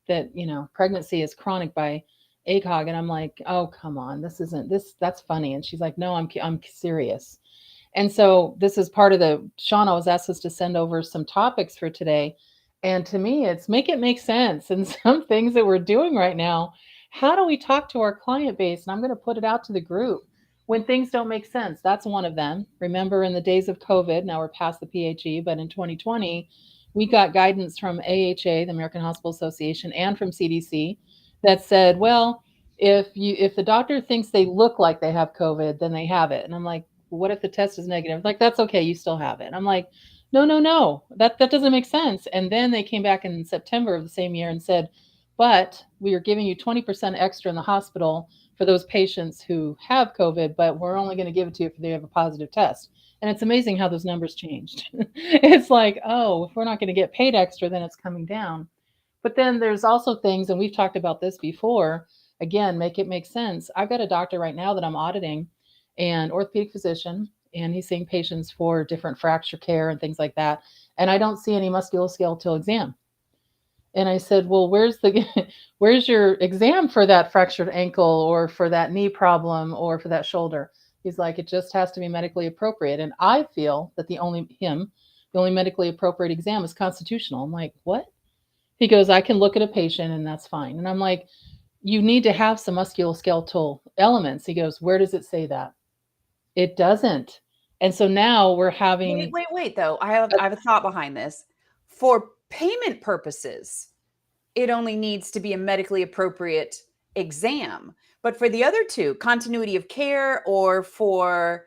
that, pregnancy is chronic by ACOG. And I'm like, oh, come on, this isn't this, that's funny. And she's like, no, I'm serious. And so this is part of the, Sean always asks us to send over some topics for today. And to me, it's make it make sense. And some things that we're doing right now, how do we talk to our client base? And I'm going to put it out to the group when things don't make sense. That's one of them. Remember, in the days of COVID, now we're past the PHE, but in 2020, we got guidance from AHA, the American Hospital Association, and from CDC that said, well, if the doctor thinks they look like they have COVID, then they have it. And I'm like, well, what if the test is negative? Like, that's okay, you still have it. I'm like, no, no, no, that doesn't make sense. And then they came back in September of the same year and said, but we are giving you 20% extra in the hospital for those patients who have COVID, but we're only going to give it to you if they have a positive test. And it's amazing how those numbers changed. It's like, oh, if we're not going to get paid extra, then it's coming down. But then there's also things, and we've talked about this before. Again, make it make sense. I've got a doctor right now that I'm auditing, an orthopedic physician, and he's seeing patients for different fracture care and things like that. And I don't see any musculoskeletal exam. And I said, well, where's the where's your exam for that fractured ankle or for that knee problem or for that shoulder? He's like, it just has to be medically appropriate. And I feel that the only medically appropriate exam is constitutional. I'm like, what? He goes, I can look at a patient and that's fine. And I'm like, you need to have some musculoskeletal elements. He goes, where does it say that? It doesn't. And so now we're Wait, having, wait, wait, though. I have a thought behind this. For payment purposes, it only needs to be a medically appropriate exam. But for the other two, continuity of care or for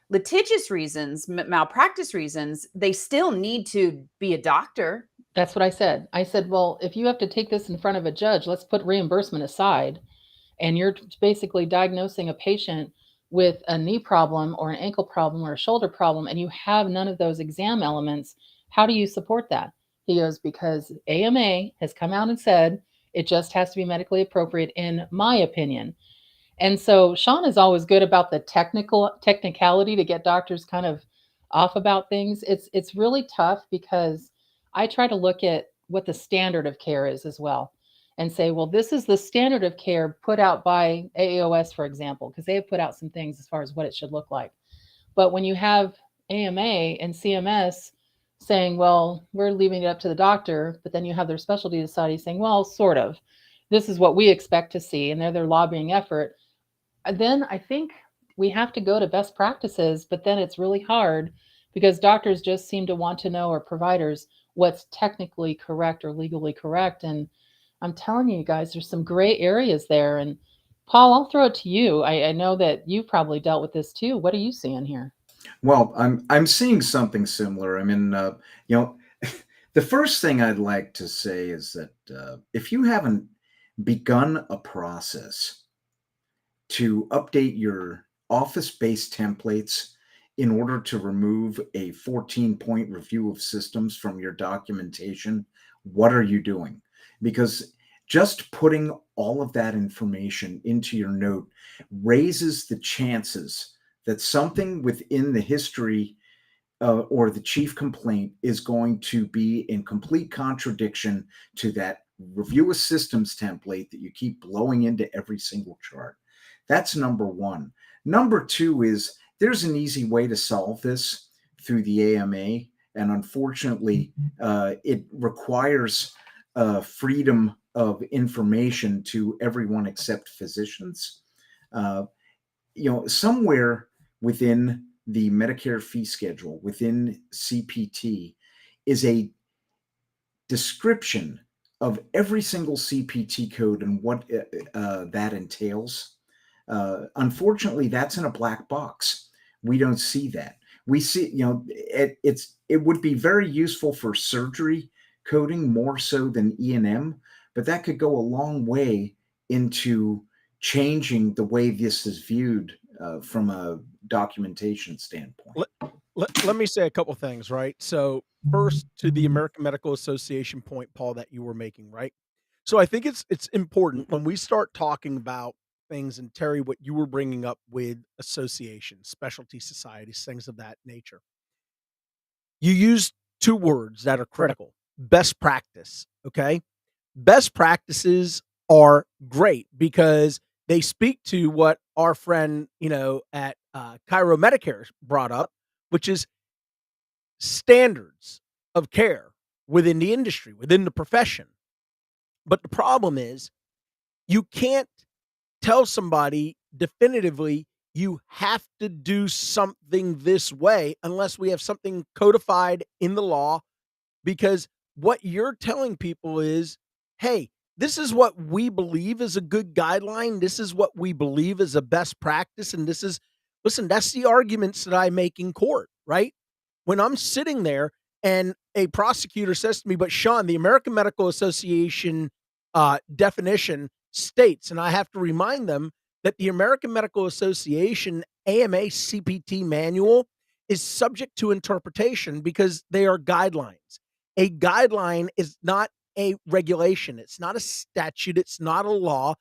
litigious reasons, malpractice reasons, they still need to be a doctor. that's what I said. I said, well, if you have to take this in front of a judge, let's put reimbursement aside. And you're basically diagnosing a patient with a knee problem or an ankle problem or a shoulder problem, and you have none of those exam elements, how do you support that? He goes, because AMA has come out and said it just has to be medically appropriate, in my opinion. And so Sean is always good about the technicality to get doctors kind of off about things. It's really tough because I try to look at what the standard of care is as well and say, well, this is the standard of care put out by AAOS, for example, because they have put out some things as far as what it should look like. But when you have AMA and CMS saying, well, we're leaving it up to the doctor, but then you have their specialty society saying, well, sort of, this is what we expect to see, and they're their lobbying effort, then I think we have to go to best practices, but then it's really hard because doctors just seem to want to know, or providers, what's technically correct or legally correct. And I'm telling you guys, there's some gray areas there. And Paul, I'll throw it to you. I know that you've probably dealt with this too. What are you seeing here? Well, I'm seeing something similar. I mean, you know, the first thing I'd like to say is that if you haven't begun a process to update your office-based templates in order to remove a 14-point review of systems from your documentation, what are you doing? Because just putting all of that information into your note raises the chances that something within the history or the chief complaint is going to be in complete contradiction to that review of systems template that you keep blowing into every single chart. That's number one. Number two is there's an easy way to solve this through the AMA. And unfortunately, it requires freedom of information to everyone except physicians. Uh, Somewhere within the Medicare fee schedule, within CPT, is a description of every single CPT code and what that entails. Unfortunately, that's in a black box. We don't see that. We see, it would be very useful for surgery coding more so than E&M, but that could go a long way into changing the way this is viewed from a documentation standpoint. Let me say a couple things, right? So, first, to the American Medical Association point, Paul, that you were making, right? So, I think it's important when we start talking about things, and Terry, what you were bringing up with associations, specialty societies, things of that nature. You use two words that are critical: best practice. Okay, best practices are great because they speak to what our friend, at Cairo Medicare brought up, which is standards of care within the industry, within the profession. But the problem is you can't tell somebody definitively you have to do something this way unless we have something codified in the law, because what you're telling people is, hey, this is what we believe is a good guideline. This is what we believe is a best practice. And listen, that's the arguments that I make in court, right? When I'm sitting there and a prosecutor says to me, but Sean, the American Medical Association definition states, and I have to remind them that the American Medical Association AMA CPT manual is subject to interpretation because they are guidelines. A guideline is not a regulation. It's not a statute. It's not a law.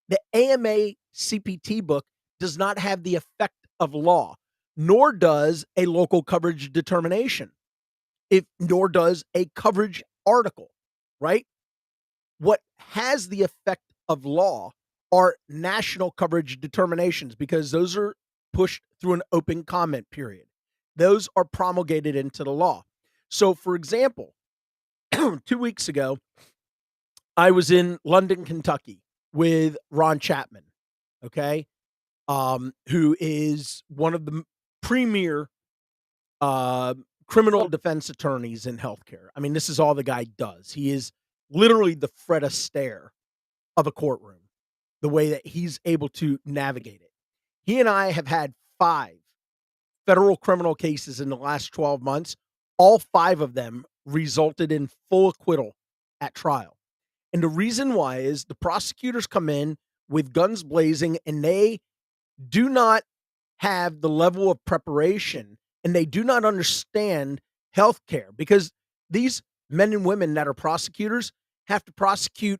The AMA CPT book does not have the effect of law, nor does a local coverage determination, nor does a coverage article, right? What has the effect of law are national coverage determinations, because those are pushed through an open comment period. Those are promulgated into the law. So, for example, 2 weeks ago, I was in London, Kentucky with Ron Chapman, okay, who is one of the premier criminal defense attorneys in healthcare. I mean, this is all the guy does. He is literally the Fred Astaire of a courtroom, the way that he's able to navigate it. He and I have had 5 federal criminal cases in the last 12 months. All 5 of them resulted in full acquittal at trial. And the reason why is the prosecutors come in with guns blazing, and they do not have the level of preparation, and they do not understand healthcare, because these men and women that are prosecutors have to prosecute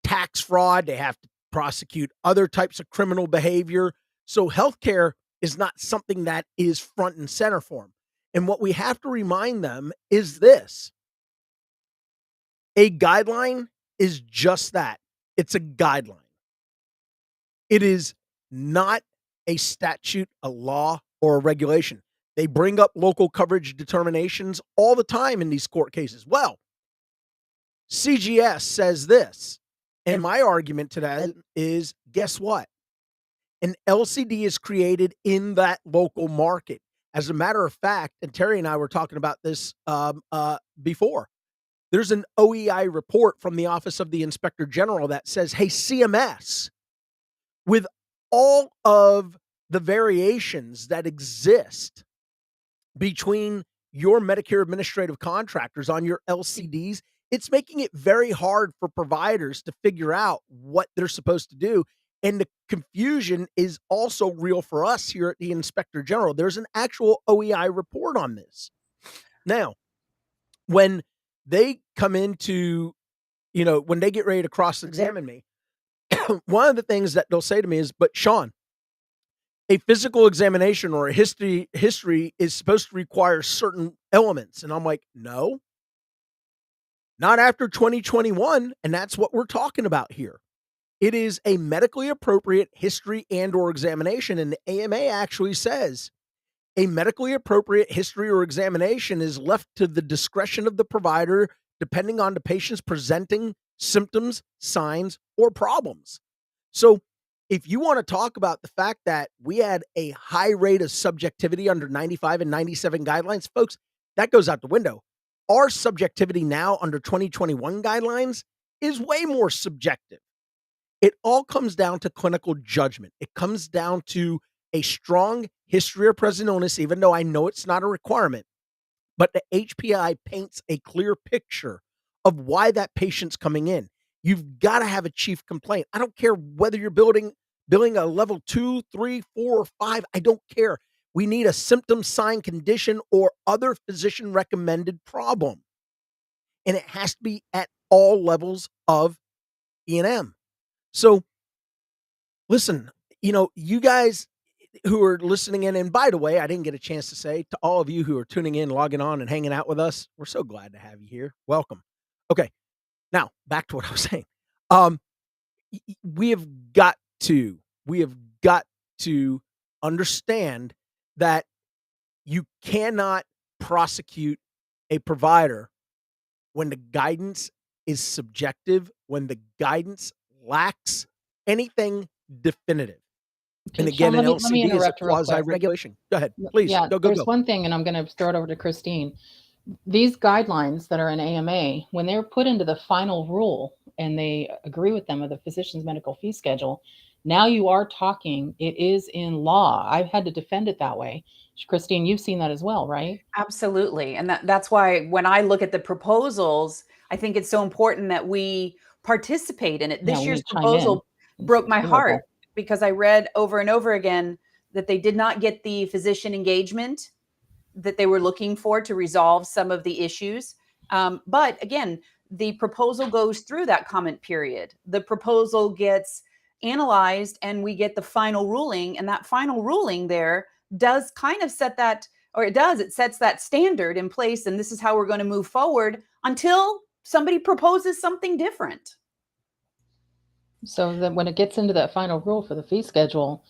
tax fraud. They have to prosecute other types of criminal behavior. So healthcare is not something that is front and center for them. And what we have to remind them is this: a guideline is just that. It's a guideline. It is not a statute, a law, or a regulation. They bring up local coverage determinations all the time in these court cases. Well, CGS says this. And my argument to that is, guess what? An LCD is created in that local market. As a matter of fact, and Terry and I were talking about this before, there's an OEI report from the Office of the Inspector General that says, hey, CMS, with all of the variations that exist between your Medicare administrative contractors on your LCDs, it's making it very hard for providers to figure out what they're supposed to do. And the confusion is also real for us here at the Inspector General. There's an actual OEI report on this. Now, when they come into, when they get ready to cross-examine me, one of the things that they'll say to me is, but Sean, a physical examination or a history is supposed to require certain elements. And I'm like, no, not after 2021. And that's what we're talking about here. It is a medically appropriate history and or examination. And the AMA actually says a medically appropriate history or examination is left to the discretion of the provider, depending on the patient's presenting symptoms, signs, or problems. So if you want to talk about the fact that we had a high rate of subjectivity under 95 and 97 guidelines, folks, that goes out the window. Our subjectivity now under 2021 guidelines is way more subjective. It all comes down to clinical judgment. It comes down to a strong history of present illness, even though I know it's not a requirement. But the HPI paints a clear picture of why that patient's coming in. You've got to have a chief complaint. I don't care whether you're billing a level 2, 3, 4, or 5. I don't care. We need a symptom, sign, condition, or other physician recommended problem. And it has to be at all levels of E&M. So listen, you guys who are listening in, and by the way, I didn't get a chance to say to all of you who are tuning in, logging on, and hanging out with us, we're so glad to have you here. Welcome. Okay. Now, back to what I was saying. Um, we have got we have got to understand that you cannot prosecute a provider when the guidance is subjective, when the guidance lacks anything definitive. And Okay, again, Sean, an let me LCD is a interrupt real quick. quasi regulation. Go ahead, please. Yeah, Go. there's one thing, and I'm going to throw it over to Christine. These guidelines that are in AMA, when they're put into the final rule and they agree with them of the physician's medical fee schedule, now you are talking, it is in law. I've had to defend it that way. Christine, you've seen that as well, right? Absolutely. And that's why when I look at the proposals, I think it's so important that we participate in it. Yeah, This we year's need to chime in. proposal It's broke my heart terrible. because I read over and over again that they did not get the physician engagement that they were looking for to resolve some of the issues. But again, the proposal goes through that comment period. The proposal gets analyzed and we get the final ruling. And that final ruling there does kind of set that, or it sets that standard in place. And this is how we're going to move forward until somebody proposes something different. So that when it gets into that final rule for the fee schedule,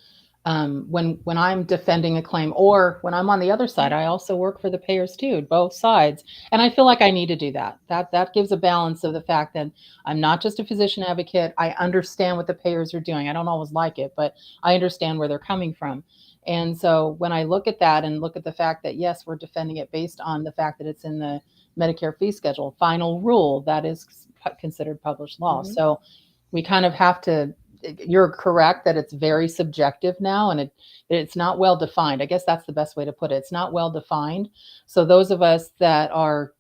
when I'm defending a claim or when I'm on the other side, I also work for the payers too, both sides. And I feel like I need to do that. That gives a balance of the fact that I'm not just a physician advocate. I understand what the payers are doing. I don't always like it, but I understand where they're coming from. And so when I look at that and look at the fact that, yes, we're defending it based on the fact that it's in the Medicare fee schedule, final rule, that is considered published law. Mhm. So we kind of have to, you're correct that it's very subjective now and it's not well defined. I guess that's the best way to put it. It's not well defined. So those of us that are,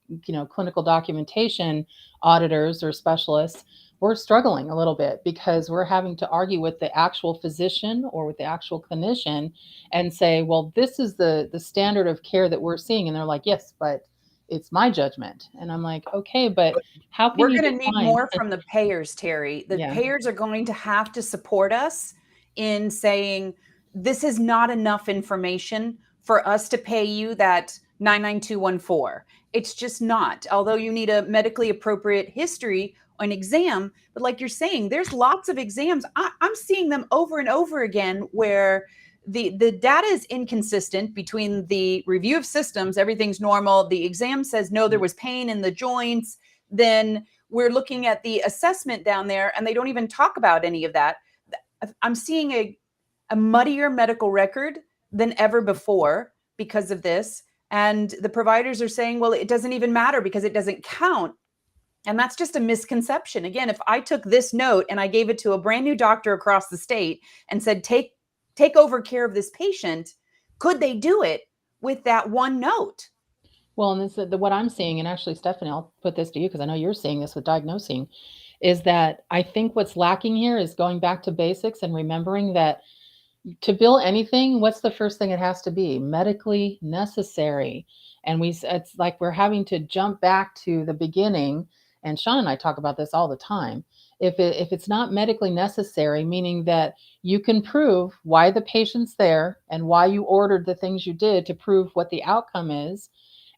clinical documentation auditors or specialists, we're struggling a little bit because we're having to argue with the actual physician or with the actual clinician and say, well, this is the standard of care that we're seeing. And they're like, yes, but it's my judgment. And I'm like, okay, but how can We're you going to need define? more from the payers, Terry. The Yeah. payers are going to have to support us in saying this is not enough information for us to pay you that 99214. It's just not. Although you need a medically appropriate history, an exam, but like you're saying, there's lots of exams. I'm seeing them over and over again where the data is inconsistent between the review of systems, everything's normal. The exam says no, there was pain in the joints. Then we're looking at the assessment down there and they don't even talk about any of that. I'm seeing a muddier medical record than ever before because of this. And the providers are saying, well, it doesn't even matter because it doesn't count. And that's just a misconception. Again, if I took this note and I gave it to a brand new doctor across the state and said, take over care of this patient, could they do it with that one note? Well, and this what I'm seeing, and actually, Stephanie, I'll put this to you because I know you're seeing this with diagnosing, is that I think what's lacking here is going back to basics and remembering that to bill anything, what's the first thing it has to be? Medically necessary. And it's like we're having to jump back to the beginning. And Sean and I talk about this all the time. If it's not medically necessary, meaning that you can prove why the patient's there and why you ordered the things you did to prove what the outcome is,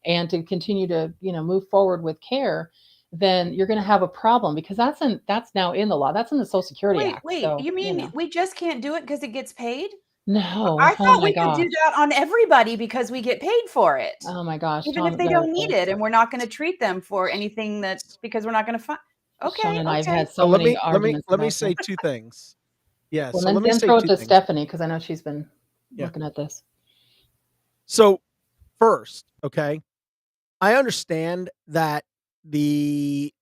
and to continue to move forward with care, then you're going to have a problem because that's now in the law. That's in the Social Security Act. Wait, So you mean we just can't do it because it gets paid? no. I Oh thought my we could do gosh. that on everybody because we get paid for it. Oh my gosh, Even if Sean, they don't need it and we're not going to treat them for anything that because we're not going to find. Sean Okay, and I have okay. had So so many arguments let me about say this. two things. Yeah. Well, So let me then say throw it two to things. Stephanie because I know she's been Yeah. looking at this. So first, okay, I understand that the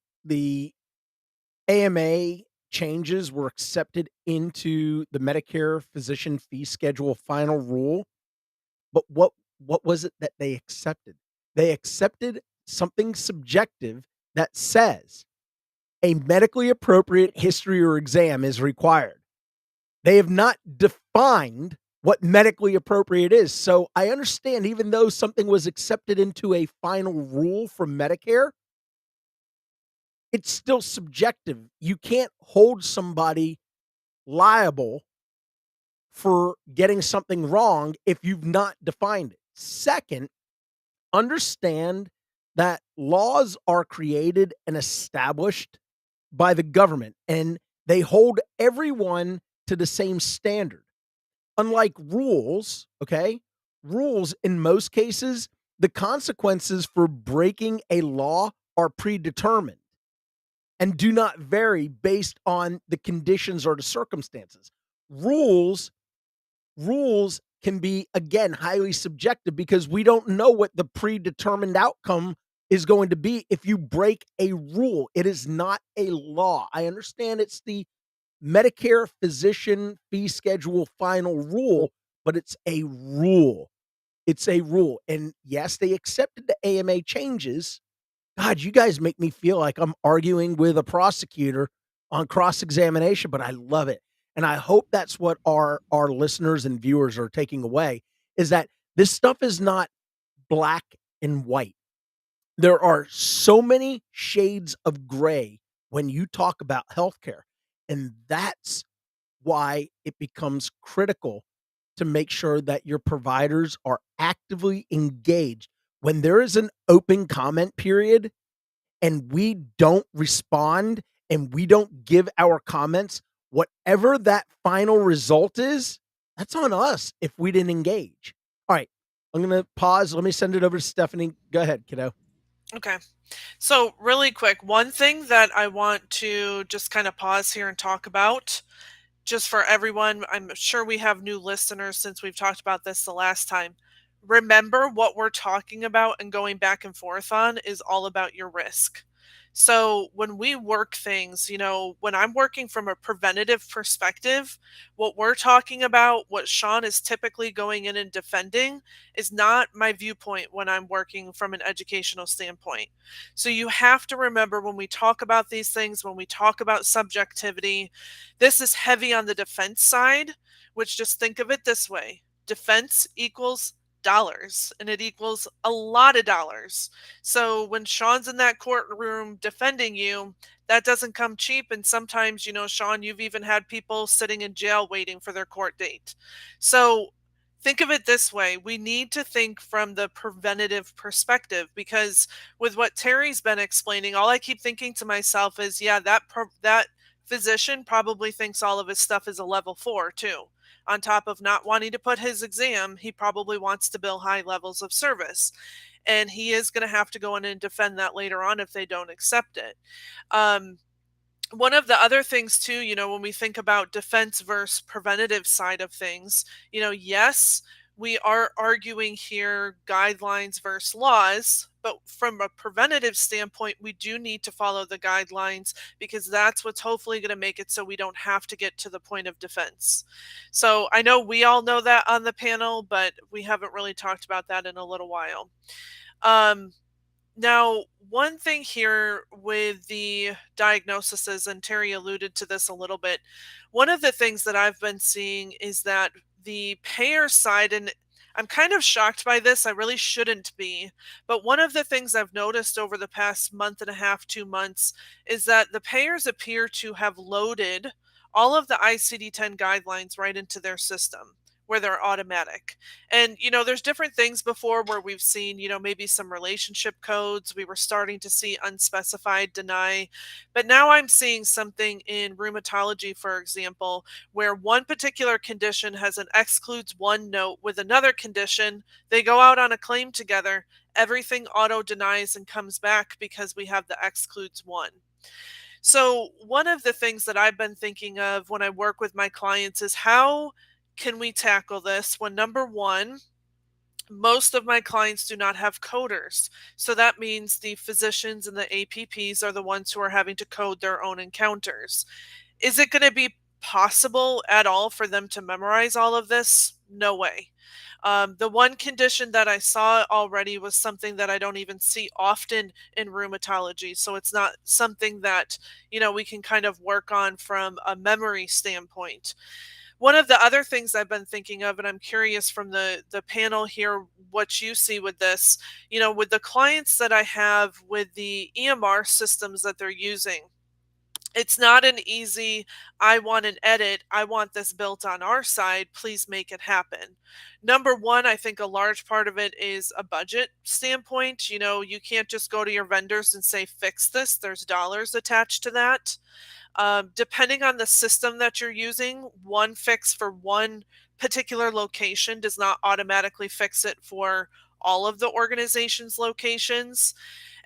AMA changes were accepted into the Medicare physician fee schedule final rule, but what was it that they accepted? They accepted something subjective that says a medically appropriate history or exam is required. They have not defined what medically appropriate is. So I understand, even though something was accepted into a final rule from Medicare, it's still subjective. You can't hold somebody liable for getting something wrong if you've not defined it. Second, understand that laws are created and established by the government, and they hold everyone to the same standard. Unlike rules, okay? Rules, in most cases, the consequences for breaking a law are predetermined and do not vary based on the conditions or the circumstances. Rules rules can be, again, highly subjective because we don't know what the predetermined outcome is going to be if you break a rule. It is not a law. I understand it's the Medicare physician fee schedule final rule, but it's a rule. It's a rule. And yes, they accepted the AMA changes. God, you guys make me feel like I'm arguing with a prosecutor on cross examination, but I love it. And I hope that's what our listeners and viewers are taking away, is that this stuff is not black and white. There are so many shades of gray when you talk about healthcare. And that's why it becomes critical to make sure that your providers are actively engaged. When there is an open comment period and we don't respond and we don't give our comments, whatever that final result is, that's on us if we didn't engage. All right, I'm going to pause. Let me send it over to Stephanie. Go ahead, kiddo. Okay. So, really quick, one thing that I want to just kind of pause here and talk about, just for everyone, I'm sure we have new listeners since we've talked about this the last time. Remember, what we're talking about and going back and forth on is all about your risk. So when we work things, when I'm working from a preventative perspective, what we're talking about, what Sean is typically going in and defending, is not my viewpoint when I'm working from an educational standpoint. So you have to remember, when we talk about these things, when we talk about subjectivity, this is heavy on the defense side, which, just think of it this way: defense equals dollars, and it equals a lot of dollars. So when Sean's in that courtroom defending you, that doesn't come cheap. And sometimes, Sean, you've even had people sitting in jail waiting for their court date. So think of it this way: we need to think from the preventative perspective, because with what Terry's been explaining, all I keep thinking to myself is, yeah, that physician probably thinks all of his stuff is a level 4 too. On top of not wanting to put his exam, he probably wants to bill high levels of service. And he is going to have to go in and defend that later on if they don't accept it. Um, One of the other things too, when we think about defense versus preventative side of things, yes, we are arguing here guidelines versus laws, but from a preventative standpoint, we do need to follow the guidelines, because that's what's hopefully going to make it so we don't have to get to the point of defense. So I know we all know that on the panel, but we haven't really talked about that in a little while. Now, one thing here with the diagnoses, and Terry alluded to this a little bit, one of the things that I've been seeing is that the payer side, and I'm kind of shocked by this, I really shouldn't be, but one of the things I've noticed over the past month and a half, 2 months, is that the payers appear to have loaded all of the ICD-10 guidelines right into their system, where they're automatic. And, there's different things before where we've seen, maybe some relationship codes. We were starting to see unspecified deny. But now I'm seeing something in rheumatology, for example, where one particular condition has an excludes one note with another condition. They go out on a claim together. Everything auto denies and comes back because we have the excludes one. So one of the things that I've been thinking of when I work with my clients is, how can we tackle this when, number one, most of my clients do not have coders. So that means the physicians and the APPs are the ones who are having to code their own encounters. Is it going to be possible at all for them to memorize all of this? No way. The one condition that I saw already was something that I don't even see often in rheumatology. So it's not something that, we can kind of work on from a memory standpoint. One of the other things I've been thinking of, and I'm curious from the panel here what you see with this, with the clients that I have with the EMR systems that they're using, It's not an easy, I want an edit, I want this built on our side, please make it happen. Number one, I think a large part of it is a budget standpoint. You know, you can't just go to your vendors and say, fix this, there's dollars attached to that. Depending on the system that you're using, one fix for one particular location does not automatically fix it for all of the organization's locations.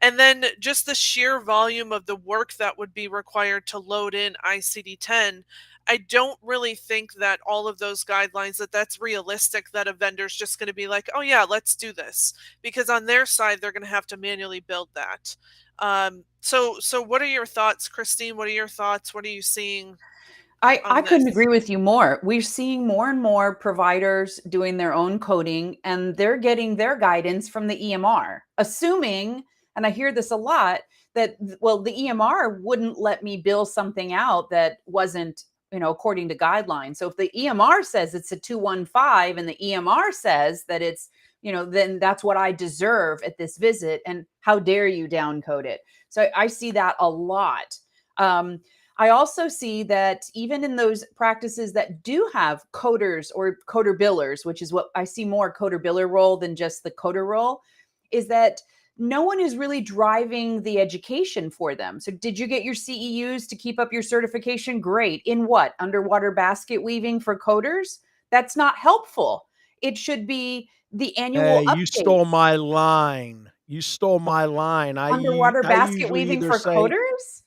And then just the sheer volume of the work that would be required to load in ICD-10, I don't really think that all of those guidelines, that that's realistic, that a vendor's just going to be like, oh yeah, let's do this, because on their side they're going to have to manually build that. So what are your thoughts, Christine? What are your thoughts? What are you seeing I on couldn't this? agree with you more. We're seeing more and more providers doing their own coding, and they're getting their guidance from the EMR, assuming, and I hear this a lot, that, well, the EMR wouldn't let me bill something out that wasn't, according to guidelines. So if the EMR says it's a 215 and the EMR says that it's, then that's what I deserve at this visit. And how dare you downcode it? So I see that a lot. I also see that even in those practices that do have coders or coder billers, which is what I see more coder biller role than just the coder role, is that no one is really driving the education for them. So did you get your CEUs to keep up your certification? Great. In what? Underwater basket weaving for coders? That's not helpful. It should be the annual Hey, you stole updates. my line. You stole my line. Underwater I basket usually weaving either for say, coders?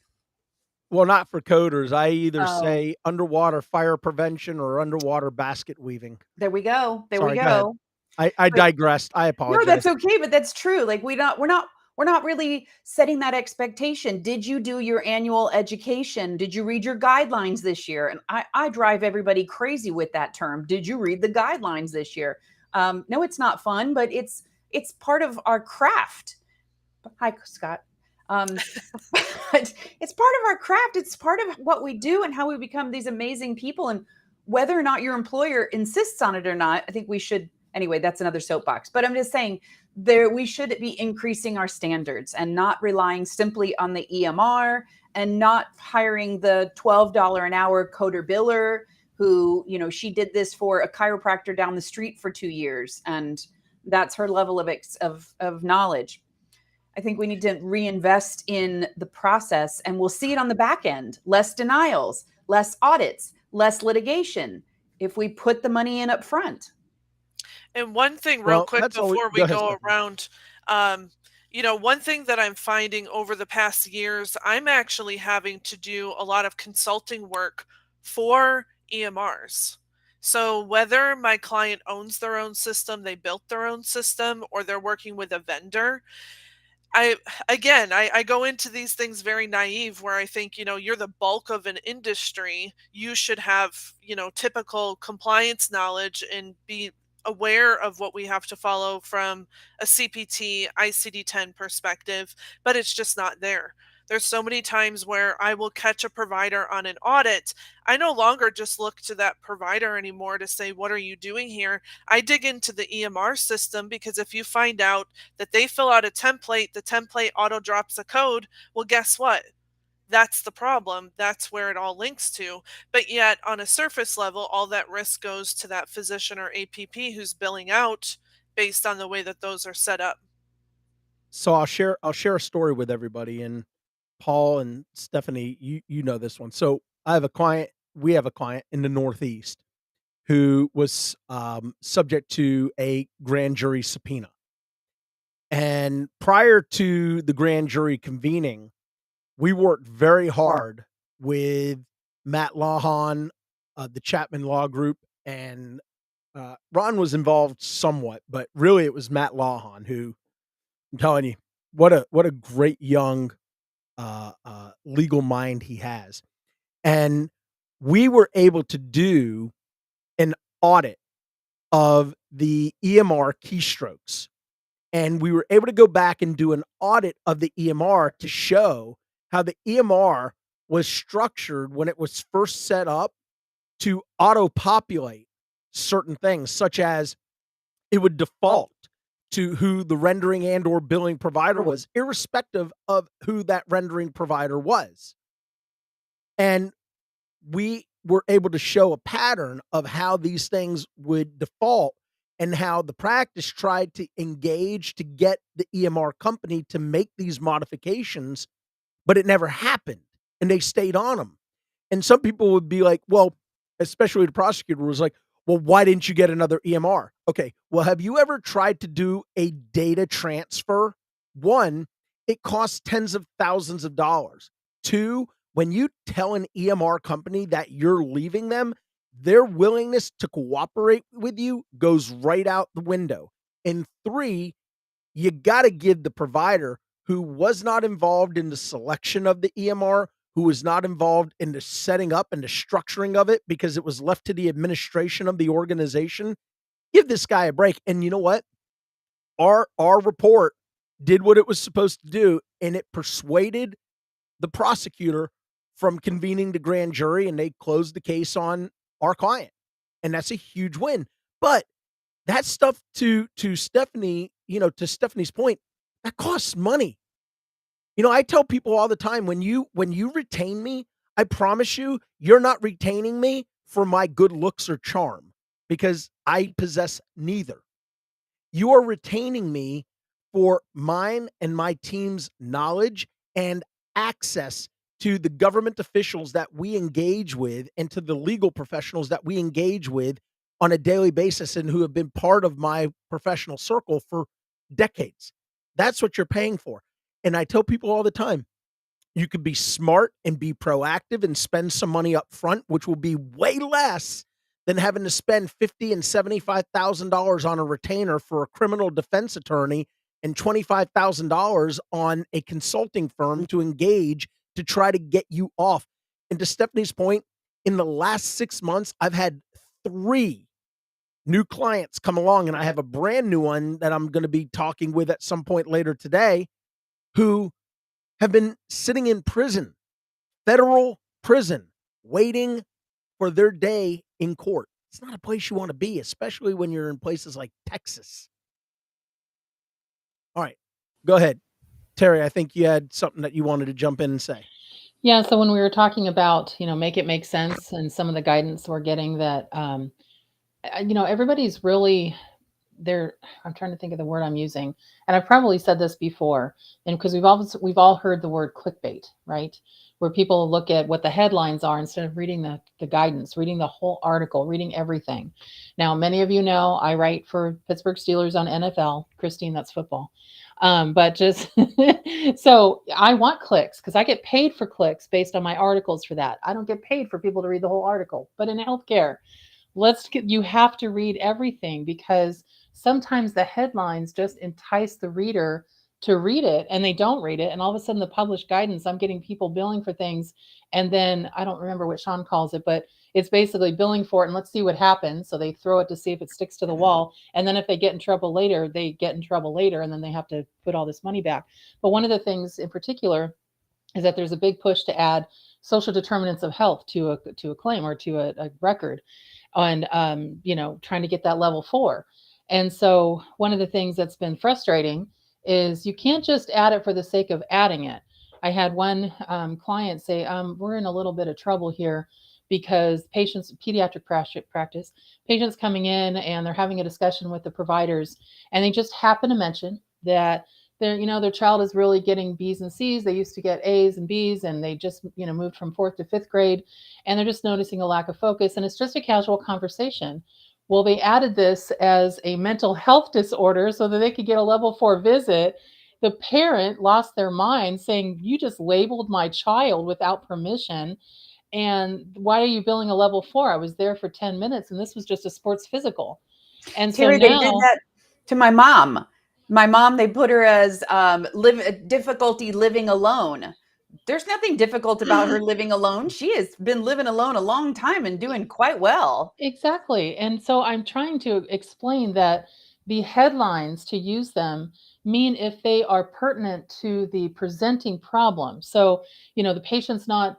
well, not for coders. I either Oh, say underwater fire prevention or underwater basket weaving. there we go. There we Sorry, go ahead. go. I But digressed. I no, apologize. that's okay, but that's true. Like we're not really setting that expectation. Did you do your annual education? Did you read your guidelines this year? And I drive everybody crazy with that term. Did you read the guidelines this year? No, it's not fun, but it's part of our craft. Hi, Scott. Um, but it's part of our craft. It's part of what we do and how we become these amazing people. And whether or not your employer insists on it or not, I think we should. Anyway, that's another soapbox. But I'm just saying, we should be increasing our standards and not relying simply on the EMR and not hiring the $12 an hour coder biller who, she did this for a chiropractor down the street for 2 years, and that's her level of knowledge. I think we need to reinvest in the process, and we'll see it on the back end. Less denials, less audits, less litigation if we put the money in up front. And one thing real Well, quick that's all. before Go we ahead, go Stephanie. around, one thing that I'm finding over the past years, I'm actually having to do a lot of consulting work for EMRs. So whether my client owns their own system, they built their own system, or they're working with a vendor, I again, I go into these things very naive, where I think, you're the bulk of an industry. You should have, typical compliance knowledge and be aware of what we have to follow from a CPT, ICD-10 perspective, but it's just not there. There's so many times where I will catch a provider on an audit. I no longer just look to that provider anymore to say, what are you doing here? I dig into the EMR system, because if you find out that they fill out a template, the template auto drops a code. Well, guess what? That's the problem. That's where it all links to. But yet, on a surface level, all that risk goes to that physician or APP who's billing out based on the way that those are set up. So I'll share a story with everybody, and Paul and Stephanie, you know this one. So I have a client. We have a client in the Northeast who was subject to a grand jury subpoena. And prior to the grand jury convening, we worked very hard with Matt Lawhon, the Chapman Law Group, and Ron was involved somewhat, but really it was Matt Lawhon who, I'm telling you, what a great young legal mind he has. And we were able to do an audit of the EMR keystrokes. And we were able to go back and do an audit of the EMR to show how the EMR was structured when it was first set up to auto populate certain things, such as it would default to who the rendering and or billing provider was, irrespective of who that rendering provider was. And we were able to show a pattern of how these things would default and how the practice tried to engage to get the EMR company to make these modifications, but it never happened and they stayed on them. And some people would be like, well, especially the prosecutor was like, well, why didn't you get another EMR? Okay, well, have you ever tried to do a data transfer? One, it costs tens of thousands of dollars. Two, when you tell an EMR company that you're leaving them, their willingness to cooperate with you goes right out the window. And three, you got to give the provider who was not involved in the selection of the EMR, who was not involved in the setting up and the structuring of it because it was left to the administration of the organization, give this guy a break. And you know what? Our report did what it was supposed to do, and it persuaded the prosecutor from convening the grand jury, and they closed the case on our client. And that's a huge win. But that stuff to Stephanie, to Stephanie's point, that costs money. I tell people all the time, when you retain me, I promise you, you're not retaining me for my good looks or charm, because I possess neither. You are retaining me for mine and my team's knowledge and access to the government officials that we engage with and to the legal professionals that we engage with on a daily basis and who have been part of my professional circle for decades. That's what you're paying for. And I tell people all the time, you could be smart and be proactive and spend some money up front, which will be way less than having to spend $50,000 and $75,000 on a retainer for a criminal defense attorney and $25,000 on a consulting firm to engage to try to get you off. And to Stephanie's point, in the last 6 months, I've had 3 new clients come along, and I have a brand new one that I'm going to be talking with at some point later today, who have been sitting in prison, federal prison, waiting for their day in court. It's not a place you want to be, especially when you're in places like Texas. All right, go ahead. Terry, I think you had something that you wanted to jump in and say. Yeah, so when we were talking about, make it make sense and some of the guidance we're getting that, everybody's really I'm trying to think of the word I'm using, and I've probably said this before, and because we've all heard the word clickbait, right? Where people look at what the headlines are instead of reading the guidance, reading the whole article, reading everything. Now, many of you know I write for Pittsburgh Steelers on NFL. Christine, that's football. But just so I want clicks because I get paid for clicks based on my articles for that. I don't get paid for people to read the whole article. But in healthcare, you have to read everything because sometimes the headlines just entice the reader to read it and they don't read it. And all of a sudden the published guidance, I'm getting people billing for things. And then I don't remember what Sean calls it, but it's basically billing for it and let's see what happens. So they throw it to see if it sticks to the wall. And then if they get in trouble later, they get in trouble later and then they have to put all this money back. But one of the things in particular is that there's a big push to add social determinants of health to a claim or to a record and trying to get that level 4. And so one of the things that's been frustrating is you can't just add it for the sake of adding it. I had one client say, we're in a little bit of trouble here because pediatric practice, patients coming in and they're having a discussion with the providers and they just happen to mention that their child is really getting B's and C's. They used to get A's and B's and they just, moved from 4th to 5th grade and they're just noticing a lack of focus and it's just a casual conversation. Well, they added this as a mental health disorder so that they could get a level 4 visit. The parent lost their mind saying, you just labeled my child without permission. And why are you billing a level 4? I was there for 10 minutes and this was just a sports physical. And Terry, so they now, did that to my mom. My mom, they put her as difficulty living alone. There's nothing difficult about her living alone. She has been living alone a long time and doing quite well. exactly. And so I'm trying to explain that the headlines, to use them, mean if they are pertinent to the presenting problem. So, the patient's not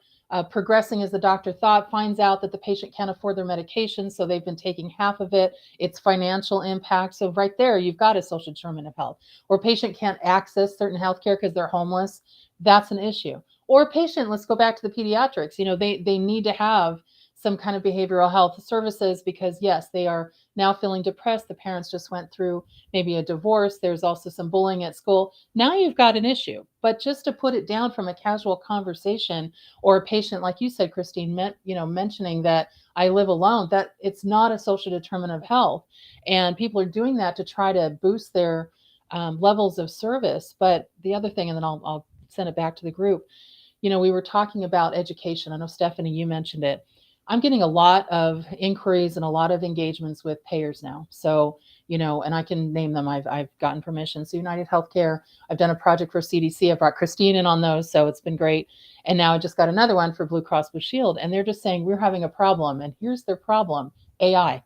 progressing as the doctor thought, finds out that the patient can't afford their medication, so they've been taking half of it. It's financial impact. So right there, you've got a social determinant of health. Or patient can't access certain health care because they're homeless. That's an issue. Or a patient, let's go back to the pediatrics. They need to have some kind of behavioral health services because, yes, they are now feeling depressed. The parents just went through maybe a divorce. There's also some bullying at school. Now you've got an issue. But just to put it down from a casual conversation, or a patient, like you said, Christine, mentioning that I live alone, that it's not a social determinant of health. And people are doing that to try to boost their levels of service. But the other thing, and then I'll send it back to the group, we were talking about education. I know, Stephanie, you mentioned it. I'm getting a lot of inquiries and a lot of engagements with payers now. So, and I can name them. I've gotten permission. So United Healthcare, I've done a project for CDC. I brought Christine in on those. So it's been great. And now I just got another one for Blue Cross Blue Shield. And they're just saying, we're having a problem. And here's their problem: AI.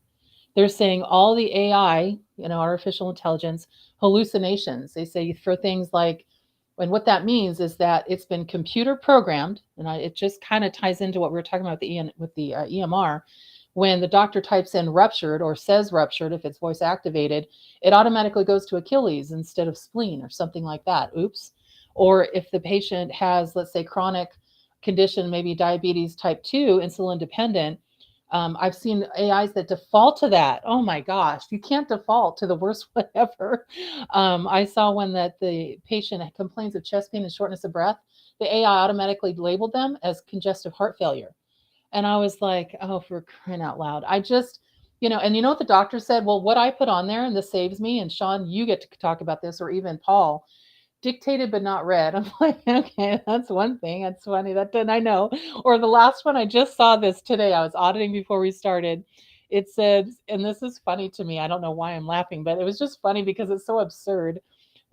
They're saying all the AI, artificial intelligence, hallucinations. They say for things like, and what that means is that it's been computer programmed, and it just kind of ties into what we were talking about with the EMR. When the doctor types in ruptured or says ruptured, if it's voice activated, it automatically goes to Achilles instead of spleen or something like that. Oops. Or if the patient has, let's say, chronic condition, maybe diabetes type 2, insulin dependent, I've seen AIs that default to that. Oh my gosh, you can't default to the worst whatever. I saw one that the patient complains of chest pain and shortness of breath. The AI automatically labeled them as congestive heart failure. And I was like, oh, for crying out loud. I just, and what the doctor said? Well, what I put on there, and this saves me, and Sean, you get to talk about this, or even Paul, dictated but not read. I'm like, okay, that's one thing. That's funny. That didn't I know. Or the last one, I just saw this today. I was auditing before we started. It said, and this is funny to me, I don't know why I'm laughing, but it was just funny because it's so absurd.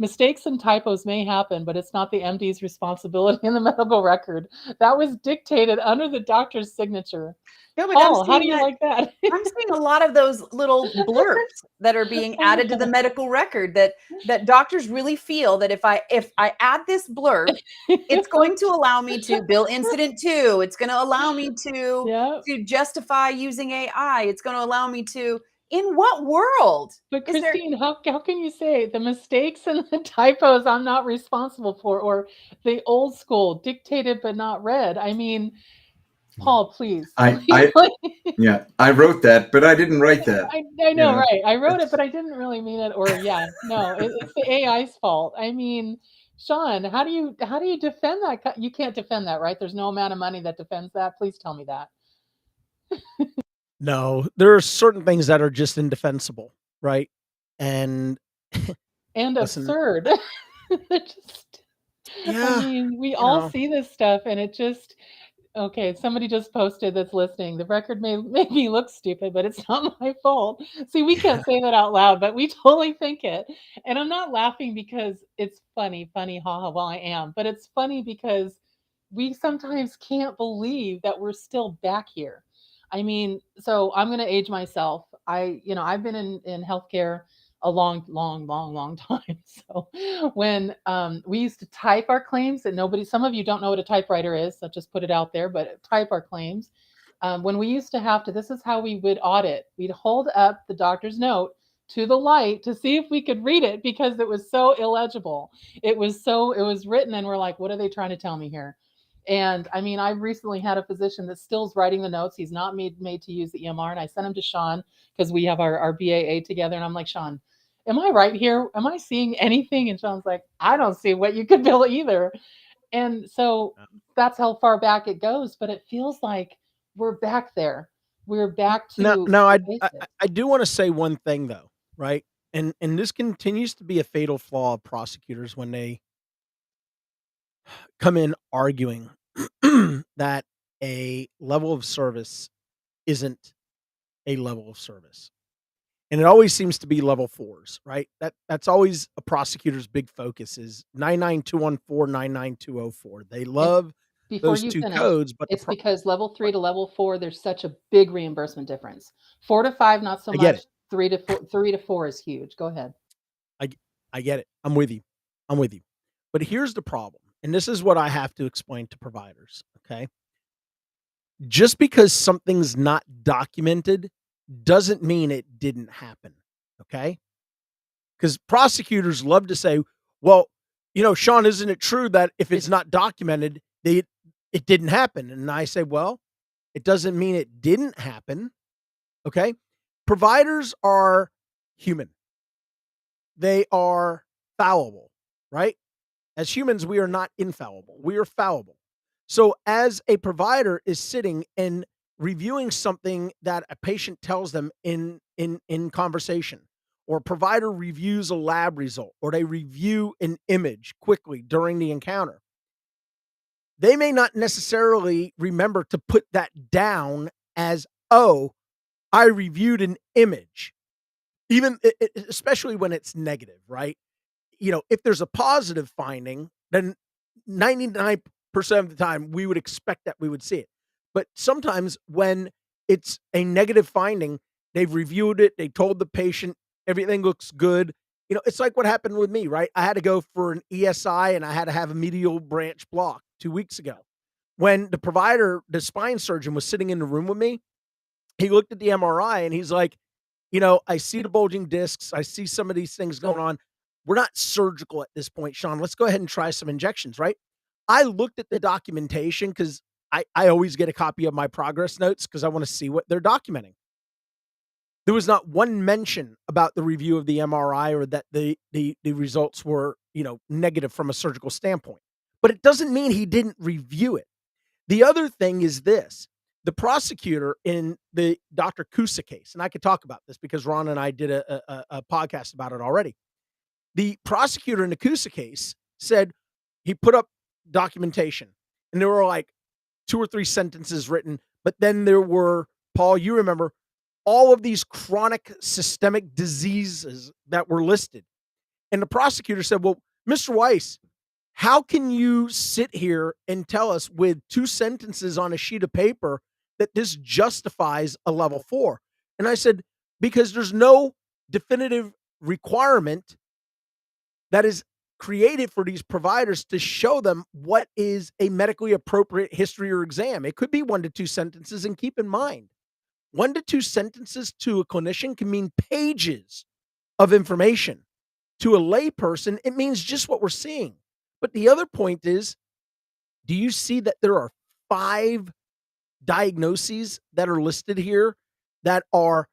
Mistakes and typos may happen, but it's not the MD's responsibility in the medical record. That was dictated under the doctor's signature. No, but Paul, how do you like that? I'm seeing a lot of those little blurbs that are being added to the medical record that doctors really feel that if I add this blurb, it's going to allow me to bill incident 2. It's going to allow me to justify using AI. It's going to allow me to. In what world? But Christine, how can you say the mistakes and the typos I'm not responsible for, or the old school dictated but not read? I mean, Paul, please. Yeah, I wrote that, but I didn't write that. I know, right? I wrote it, but I didn't really mean it. Or no, it's the AI's fault. I mean, Sean, how do you defend that? You can't defend that, right? There's no amount of money that defends that. Please tell me that. No, there are certain things that are just indefensible, right? And absurd. Just, yeah, I mean, we all see this stuff, and it just. Okay, somebody just posted that's listening. The record may make me look stupid, but it's not my fault. See, we can't say that out loud, but we totally think it. And I'm not laughing because it's funny, haha. Well, I am, but it's funny because we sometimes can't believe that we're still back here. I mean, so I'm going to age myself. I've been in healthcare a long time. So when we used to type our claims, and some of you don't know what a typewriter is, so just put it out there, but type our claims. When we used to have to, this is how we would audit. We'd hold up the doctor's note to the light to see if we could read it because it was so illegible. It was written, and we're like, what are they trying to tell me here? And I mean, I've recently had a physician that still's writing the notes. He's not made to use the EMR. And I sent him to Sean because we have our BAA together. And I'm like, Sean, am I right here? Am I seeing anything? And Sean's like, I don't see what you could bill either. And so that's how far back it goes. But it feels like we're back there. We're back to no. I do want to say one thing though, right? And this continues to be a fatal flaw of prosecutors when they come in arguing that a level of service isn't a level of service. And it always seems to be level 4s, right? That's always a prosecutor's big focus is 99214, 99204. They love those two codes, but it's because level 3 to level 4, there's such a big reimbursement difference. 4 to 5, not so much. 3 to 4 is huge. Go ahead. I get it. I'm with you. But here's the problem. And this is what I have to explain to providers. Okay. Just because something's not documented doesn't mean it didn't happen. Okay. Because prosecutors love to say, well, Sean, isn't it true that if it's not documented, they it didn't happen. And I say, well, it doesn't mean it didn't happen. Okay. Providers are human. They are fallible, right? As humans, we are not infallible. We are fallible. So as a provider is sitting and reviewing something that a patient tells them in conversation, or a provider reviews a lab result, or they review an image quickly during the encounter, they may not necessarily remember to put that down as, oh, I reviewed an image, even especially when it's negative, right? If there's a positive finding, then 99% of the time we would expect that we would see it. But sometimes when it's a negative finding, they've reviewed it, they told the patient everything looks good. It's like what happened with me, right? I had to go for an ESI and I had to have a medial branch block 2 weeks ago. When the spine surgeon was sitting in the room with me, he looked at the MRI and he's like, I see the bulging discs. I see some of these things going on. We're not surgical at this point, Sean. Let's go ahead and try some injections, right? I looked at the documentation because I always get a copy of my progress notes because I want to see what they're documenting. There was not one mention about the review of the MRI or that the results were, negative from a surgical standpoint. But it doesn't mean he didn't review it. The other thing is this. The prosecutor in the Dr. Kusa case, and I could talk about this because Ron and I did a podcast about it already. The prosecutor in the Kusa case said he put up documentation and there were like 2 or 3 sentences written, but then there were, Paul, you remember, all of these chronic systemic diseases that were listed. And the prosecutor said, well, Mr. Weiss, how can you sit here and tell us with 2 sentences on a sheet of paper that this justifies a level 4? And I said, because there's no definitive requirement that is created for these providers to show them what is a medically appropriate history or exam. It could be 1 to 2 sentences. And keep in mind, 1 to 2 sentences to a clinician can mean pages of information. To a layperson, it means just what we're seeing. But the other point is, do you see that there are 5 diagnoses that are listed here that are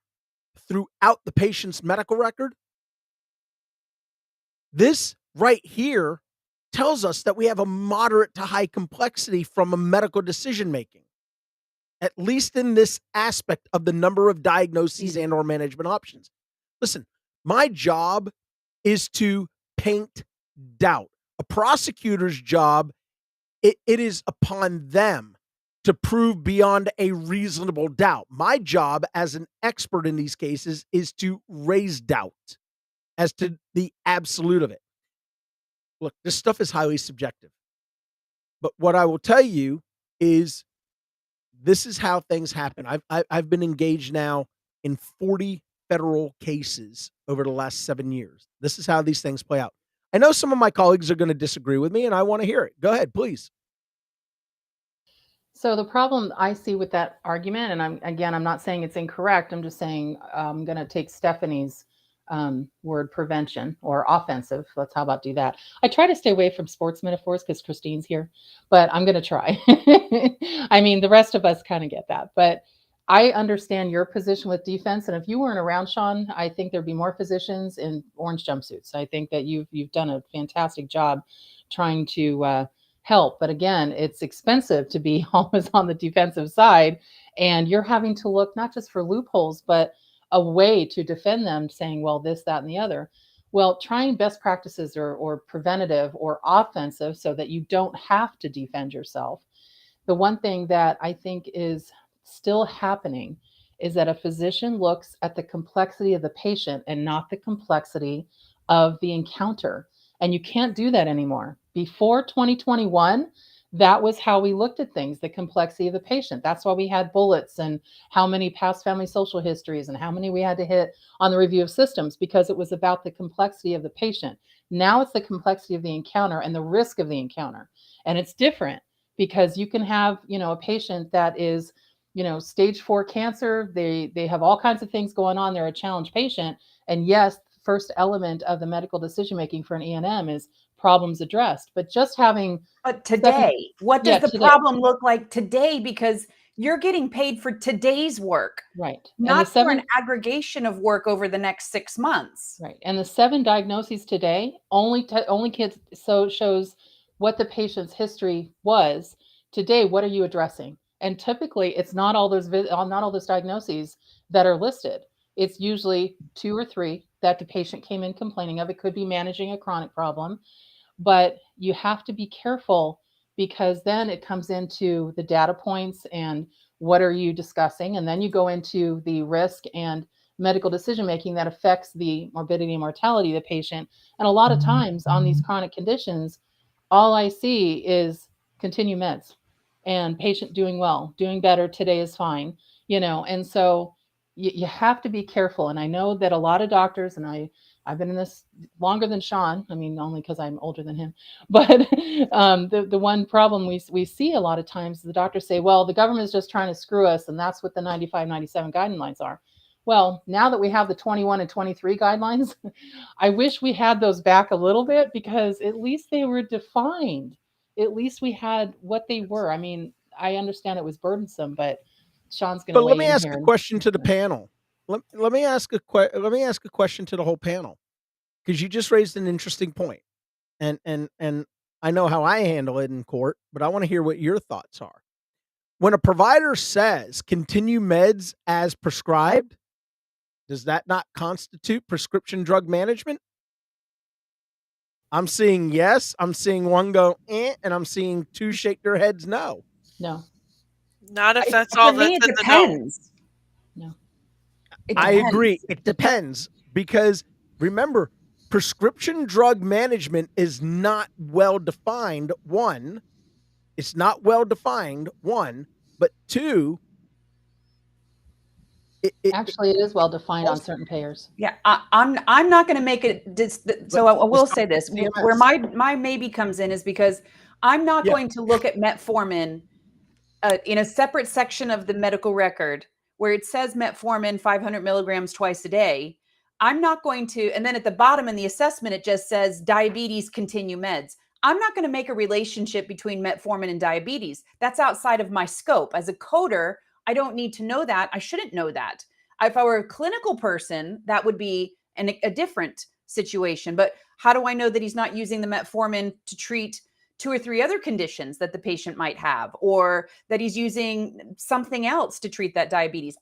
throughout the patient's medical record? This right here tells us that we have a moderate to high complexity from a medical decision making, at least in this aspect of the number of diagnoses and or management options. Listen, my job is to paint doubt. A prosecutor's job, it is upon them to prove beyond a reasonable doubt. My job as an expert in these cases is to raise doubt as to the absolute of it. Look, this stuff is highly subjective. But what I will tell you is this is how things happen. I've been engaged now in 40 federal cases over the last 7 years. This is how these things play out. I know some of my colleagues are going to disagree with me, and I want to hear it. Go ahead, please. So the problem I see with that argument, and I'm not saying it's incorrect. I'm just saying I'm going to take Stephanie's word prevention or offensive. How about do that? I try to stay away from sports metaphors because Christine's here, but I'm going to try. I mean, the rest of us kind of get that, but I understand your position with defense. And if you weren't around, Sean, I think there'd be more physicians in orange jumpsuits. I think that you've done a fantastic job trying to help. But again, it's expensive to be always on the defensive side. And you're having to look not just for loopholes, but a way to defend them, saying, well, this, that, and the other. Well, trying best practices or preventative or offensive so that you don't have to defend yourself. The one thing that I think is still happening is that a physician looks at the complexity of the patient and not the complexity of the encounter. And you can't do that anymore. Before 2021, that was how we looked at things, the complexity of the patient. That's why we had bullets and how many past family social histories and how many we had to hit on the review of systems, because it was about the complexity of the patient. Now it's the complexity of the encounter and the risk of the encounter. And it's different because you can have, a patient that is, stage 4 cancer. They have all kinds of things going on. They're a challenged patient. And yes, the first element of the medical decision making for an E&M is problems addressed. But just having But today, what does yeah, the today. problem look like today? Because you're getting paid for today's work, Right. And the not for an 7 aggregation of work over the next 6 months. right. And the 7 diagnoses today only kids so shows what the patient's history was. Today, what are you addressing? And typically it's not all those diagnoses that are listed. It's usually 2 or 3 that the patient came in complaining of. It could be managing a chronic problem, but you have to be careful because then it comes into the data points and what are you discussing, and then you go into the risk and medical decision making that affects the morbidity and mortality of the patient. And a lot of times on these chronic conditions, all I see is continue meds and patient doing well, doing better, today is fine, and so you have to be careful. And I know that a lot of doctors, and I've been in this longer than Sean. I mean, only because I'm older than him. But the one problem we see a lot of times, the doctors say, well, the government is just trying to screw us, and that's what the 95, 97 guidelines are. Well, now that we have the 21 and 23 guidelines, I wish we had those back a little bit, because at least they were defined. At least we had what they were. I mean, I understand it was burdensome, but Sean's going to But weigh let me in ask here. a question to the panel. Let me ask a question to the whole panel, because you just raised an interesting point. And I know how I handle it in court, but I want to hear what your thoughts are. When a provider says continue meds as prescribed, does that not constitute prescription drug management? I'm seeing yes, I'm seeing one go and I'm seeing 2 shake their heads no. No, Not if that's For all me, that's it in the note. depends. no. It I depends. agree. It depends, because remember, prescription drug management is not well defined. One, it's not well defined. One, but two, Actually, it is well defined on certain payers. Yeah, I'm not going to make it. So I will say this: CMS. where my maybe comes in is because I'm not Yeah. going to look at metformin in a separate section of the medical record where it says metformin 500 milligrams twice a day. I'm not going to, and then at the bottom in the assessment it just says diabetes, continue meds. I'm not going to make a relationship between metformin and diabetes. That's outside of my scope. As a coder, I don't need to know that. I shouldn't know that. If I were a clinical person, that would be a different situation. But how do I know that he's not using the metformin to treat 2 or 3 other conditions that the patient might have, or that he's using something else to treat that diabetes?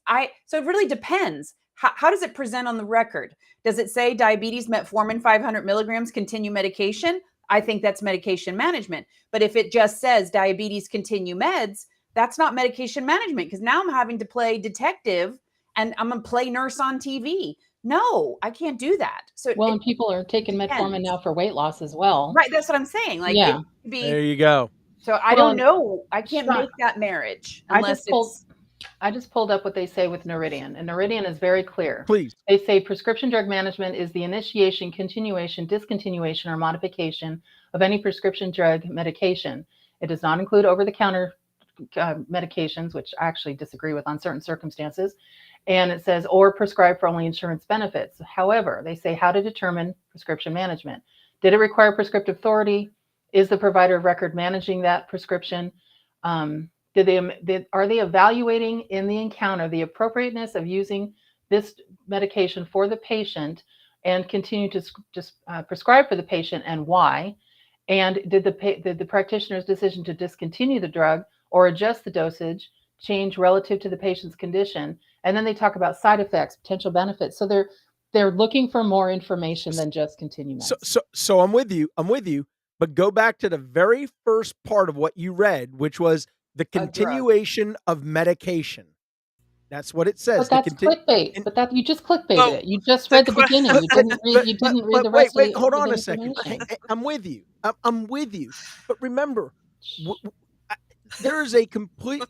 So it really depends. How does it present on the record? Does it say diabetes, metformin, 500 milligrams, continue medication? I think that's medication management. But if it just says diabetes, continue meds, that's not medication management, because now I'm having to play detective and I'm going to play nurse on TV. No, I can't do that. So Well, and people are taking metformin now for weight loss as well. Right, that's what I'm saying. Like, Yeah. it could be. There you go. So I Well, don't know. I can't Sean, make that marriage I unless just pulled up what they say with Noridian, and Noridian is very clear. Please. They say prescription drug management is the initiation, continuation, discontinuation, or modification of any prescription drug medication. It does not include over-the-counter medications, which I actually disagree with on certain circumstances. And it says, or prescribed for only insurance benefits. However, they say how to determine prescription management. Did it require prescriptive authority? Is the provider of record managing that prescription? Are they evaluating in the encounter the appropriateness of using this medication for the patient and continue to just prescribe for the patient, and why? And did the practitioner's decision to discontinue the drug or adjust the dosage change relative to the patient's condition? And then they talk about side effects, potential benefits. So they're looking for more information than just continue meds. So I'm with you, but go back to the very first part of what you read, which was the continuation of medication. That's what it says. But that's clickbait. But that you just clickbaited it. You just read the beginning. You didn't read the rest. Wait, hold on a second. I'm with you. I'm with you. But remember, there is a complete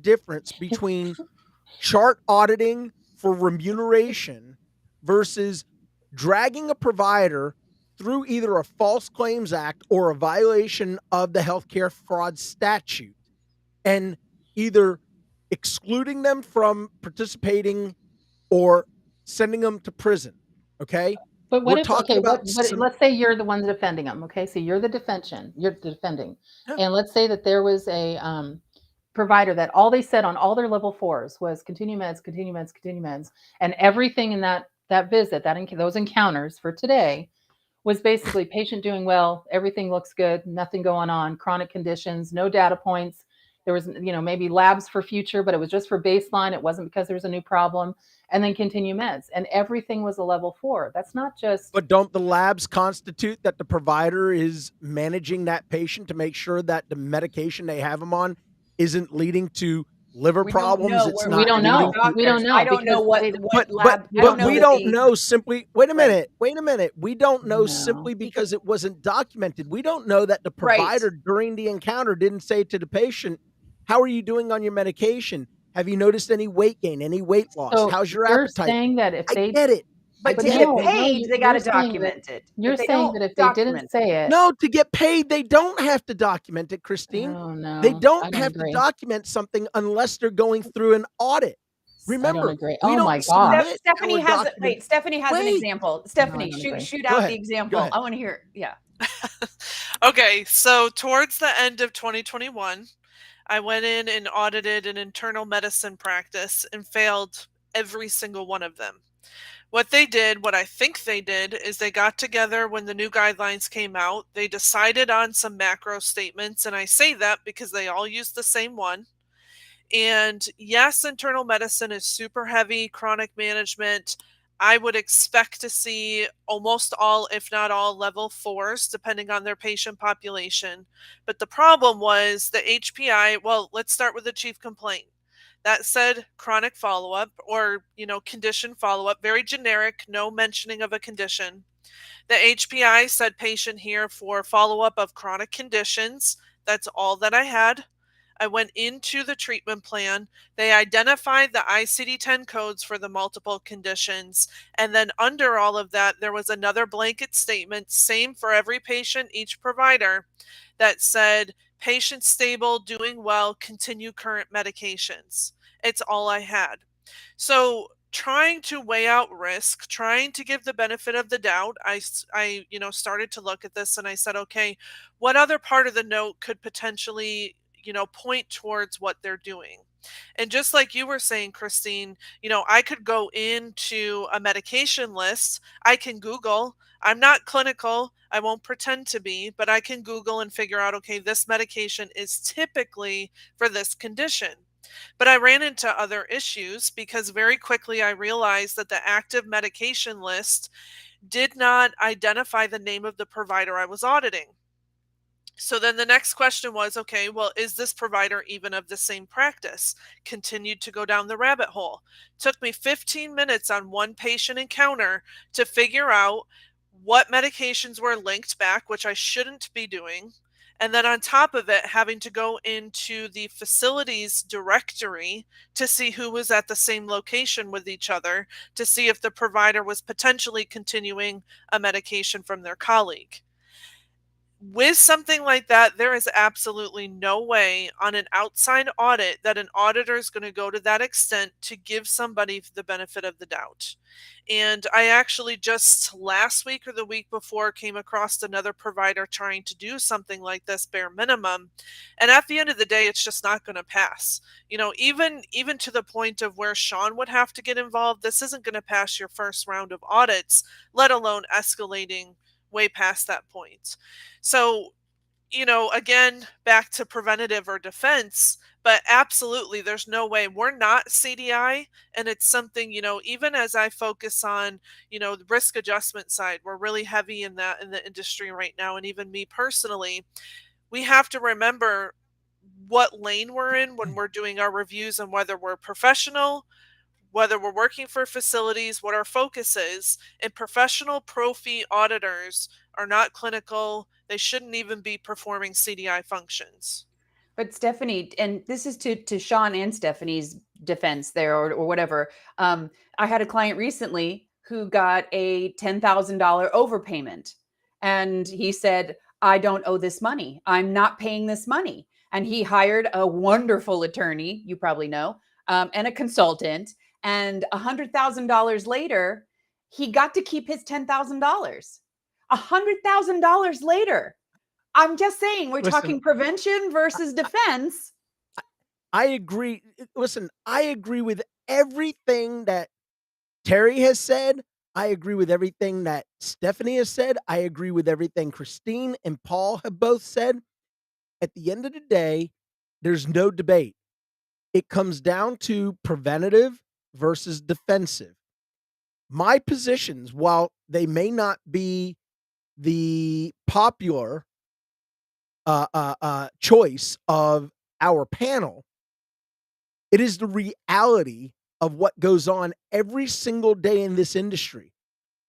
difference between chart auditing for remuneration versus dragging a provider through either a False Claims Act or a violation of the healthcare fraud statute, and either excluding them from participating or sending them to prison. Okay. But what We're if, talking okay, about let's say you're the one defending them. Okay, so you're the defension, you're defending, Yeah. and let's say that there was a provider that all they said on all their level fours was continue meds, continue meds, continue meds, and everything in that visit, those encounters for today was basically patient doing well, everything looks good, nothing going on, chronic conditions, no data points. There was, maybe labs for future, but it was just for baseline. It wasn't because there was a new problem. And then continue meds. And everything was a level 4. That's not just, But don't the labs constitute that the provider is managing that patient to make sure that the medication they have them on isn't leading to liver We don't problems? know. It's we not don't We're not know. leading to. We don't doctors. know I don't know because what lab. I But don't know we that don't know simply. Wait a Right. minute. Wait a minute. We don't know No. simply because it wasn't documented. We don't know that the Right. provider during the encounter didn't say to the patient, "How are you doing on your medication? Have you noticed any weight gain, any weight loss? So How's your you're appetite?" saying that if I they, get it. I But to get get it. no, paid, they got to document it. you're If they saying don't that if they didn't document say it, No, to get paid, they don't have to document it, Christine. oh They no, I don't don't have to agree. document something unless they're going through an audit. I don't Remember, agree. we Oh my don't gosh. submit Stephanie our has document. wait. Stephanie has an Wait. example. No, I Stephanie, don't shoot agree. shoot Go out ahead. the Go example. ahead. I want to hear. Yeah. Okay, so towards the end of 2021, I went in and audited an internal medicine practice and failed every single one of them. What they did, what I think they did, is they got together when the new guidelines came out. They decided on some macro statements, and I say that because they all use the same one. And yes, internal medicine is super heavy, chronic management. I would expect to see almost all, if not all, level 4s, depending on their patient population. But the problem was the HPI. Well, let's start with the chief complaint. That said, chronic follow up or, condition follow up, very generic, no mentioning of a condition. The HPI said patient here for follow up of chronic conditions. That's all that I had. I went into the treatment plan. They identified the ICD-10 codes for the multiple conditions. And then under all of that, there was another blanket statement, same for every patient, each provider, that said, patient stable, doing well, continue current medications. It's all I had. So trying to weigh out risk, trying to give the benefit of the doubt, I started to look at this and I said, okay, what other part of the note could potentially point towards what they're doing. And just like you were saying, Christine, I could go into a medication list. I can Google. I'm not clinical. I won't pretend to be, but I can Google and figure out, okay, this medication is typically for this condition. But I ran into other issues because very quickly I realized that the active medication list did not identify the name of the provider I was auditing. So then the next question was, okay, well, is this provider even of the same practice? Continued to go down the rabbit hole. Took me 15 minutes on one patient encounter to figure out what medications were linked back, which I shouldn't be doing. And then on top of it, having to go into the facilities directory to see who was at the same location with each other, to see if the provider was potentially continuing a medication from their colleague. With something like that, there is absolutely no way on an outside audit that an auditor is going to go to that extent to give somebody the benefit of the doubt. And I actually just last week or the week before came across another provider trying to do something like this bare minimum. And at the end of the day, it's just not going to pass. Even to the point of where Sean would have to get involved, this isn't going to pass your first round of audits, let alone escalating way past that point. So, again, back to preventative or defense, but absolutely, there's no way we're not CDI. And it's something, even as I focus on, the risk adjustment side, we're really heavy in that in the industry right now. And even me personally, we have to remember what lane we're in when we're doing our reviews and whether we're professional, whether we're working for facilities, what our focus is. And professional profi auditors are not clinical. They shouldn't even be performing CDI functions. But Stephanie, and this is to Sean and Stephanie's defense there or whatever. I had a client recently who got a $10,000 overpayment. And he said, I don't owe this money. I'm not paying this money. And he hired a wonderful attorney, you probably know, and a consultant. And $100,000 later, he got to keep his $10,000. $100,000 later. I'm just saying, we're Listen, talking prevention versus defense. I agree. Listen, I agree with everything that Terry has said. I agree with everything that Stephanie has said. I agree with everything Christine and Paul have both said. At the end of the day, there's no debate. It comes down to preventative versus defensive. My positions, while they may not be the popular choice of our panel, it is the reality of what goes on every single day in this industry.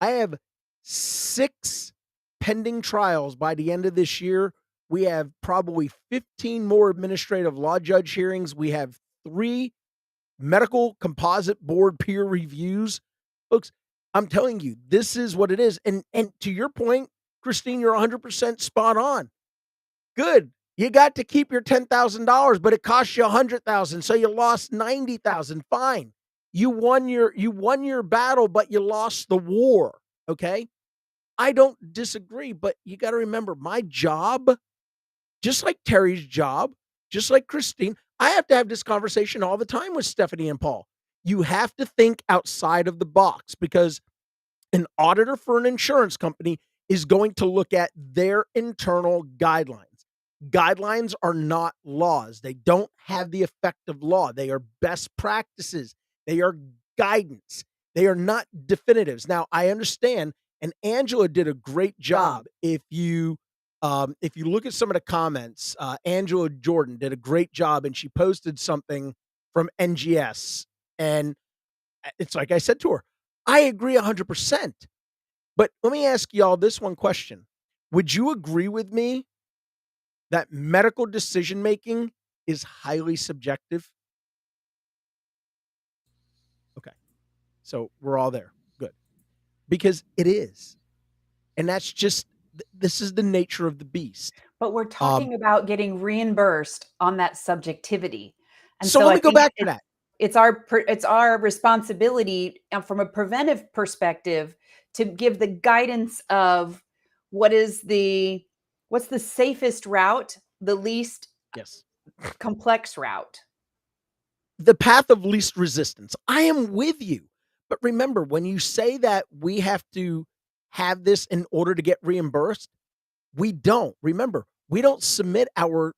I have 6 pending trials by the end of this year. We have probably 15 more administrative law judge hearings. We have 3 medical composite board peer reviews. Folks, I'm telling you, this is what it is. And to your point, Christine, you're 100% spot on. Good. You got to keep your $10,000, but it cost you $100,000, so you lost $90,000. Fine. You won your battle, but you lost the war. Okay? I don't disagree, but you got to remember my job, just like Terry's job, just like Christine, I have to have this conversation all the time with Stephanie and Paul. You have to think outside of the box, because an auditor for an insurance company is going to look at their internal guidelines. Guidelines are not laws. They don't have the effect of law. They are best practices. They are guidance. They are not definitives. Now, I understand, and Angela did a great job. If you look at some of the comments, Angela Jordan did a great job, and she posted something from NGS. And it's like I said to her, I agree 100%. But let me ask y'all this one question. Would you agree with me that medical decision making is highly subjective? Okay. So we're all there. Good. Because it is. And that's just, this is the nature of the beast. But we're talking about getting reimbursed on that subjectivity. And so let me go back to that. It's our responsibility from a preventive perspective to give the guidance of what's the safest route, the least complex route. The path of least resistance. I am with you. But remember, when you say that we have to have this in order to get reimbursed, we don't. Remember, we don't submit our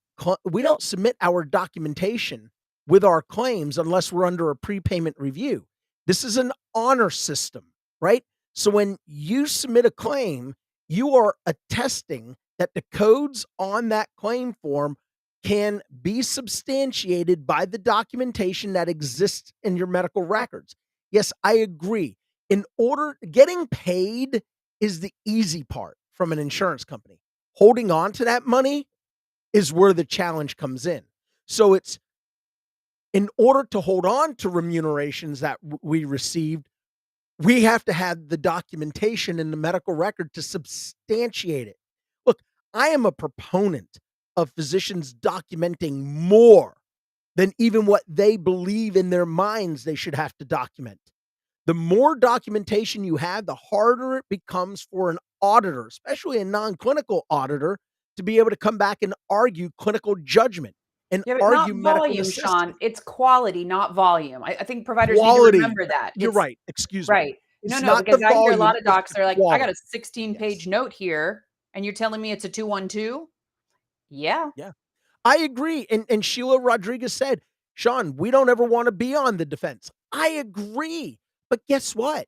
documentation with our claims unless we're under a prepayment review. This is an honor system, right? So when you submit a claim, you are attesting that the codes on that claim form can be substantiated by the documentation that exists in your medical records. Yes, I agree. Getting paid is the easy part from an insurance company. Holding on to that money is where the challenge comes in. So it's, in order to hold on to remunerations that we received, we have to have the documentation in the medical record to substantiate it. Look, I am a proponent of physicians documenting more than even what they believe in their minds they should have to document. The more documentation you have, the harder it becomes for an auditor, especially a non-clinical auditor, to be able to come back and argue clinical judgment and argue medical volume, necessity. Sean. It's quality, not volume. I think providers need to remember that. You're right. Excuse me. Right. No, because I hear a lot of docs are like, I got a 16-page note here, and you're telling me it's a 212? Yeah. Yeah. I agree. And Sheila Rodriguez said, Sean, we don't ever want to be on the defense. I agree. But guess what?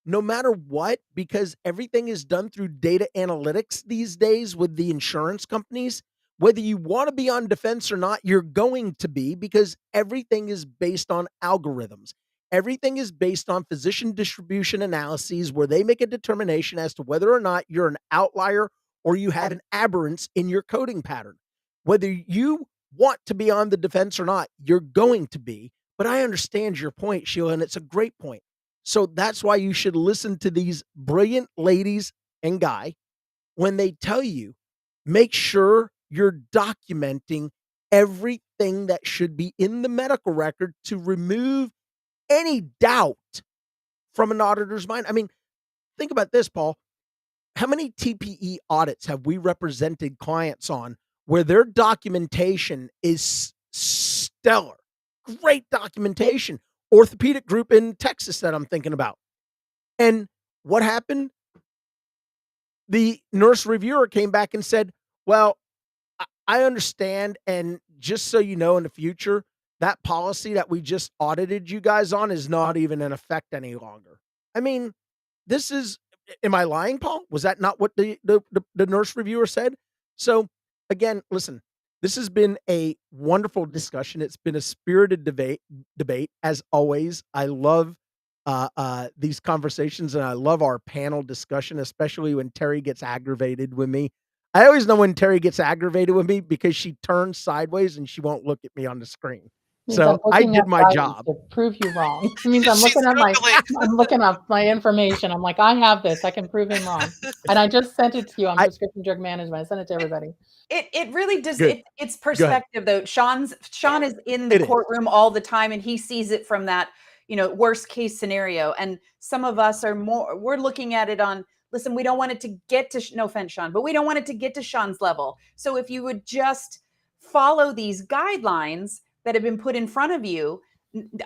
No matter what, because everything is done through data analytics these days with the insurance companies, whether you want to be on defense or not, you're going to be, because everything is based on algorithms. Everything is based on physician distribution analyses where they make a determination as to whether or not you're an outlier or you have an aberrance in your coding pattern. Whether you want to be on the defense or not, you're going to be. But I understand your point, Sheila, and it's a great point. So that's why you should listen to these brilliant ladies and guy when they tell you, make sure you're documenting everything that should be in the medical record to remove any doubt from an auditor's mind. I mean, think about this, Paul. How many TPE audits have we represented clients on where their documentation is stellar? Great documentation. Orthopedic group in Texas that I'm thinking about. And what happened? The nurse reviewer came back and said, well, I understand. And just so you know, in the future, that policy that we just audited you guys on is not even in effect any longer. I mean, this is, am I lying, Paul? Was that not what the nurse reviewer said? So again, listen, this has been a wonderful discussion. It's been a spirited debate as always. I love these conversations, and I love our panel discussion, especially when Terry gets aggravated with me. I always know when Terry gets aggravated with me because she turns sideways and she won't look at me on the screen. Means I'm So I looking did up my guidance job. to prove you wrong. It means I'm She's looking at Googling. I'm looking up my information. I'm like, I have this. I can prove him wrong. And I just sent it to you on prescription drug management. I sent it to everybody. It really does. Good. It's perspective though. Sean is in the It is. courtroom all the time, and he sees it from that, worst case scenario. And some of us we're looking at it on, listen, we don't want it to get to, no offense, Sean, but we don't want it to get to Sean's level. So if you would just follow these guidelines that have been put in front of you,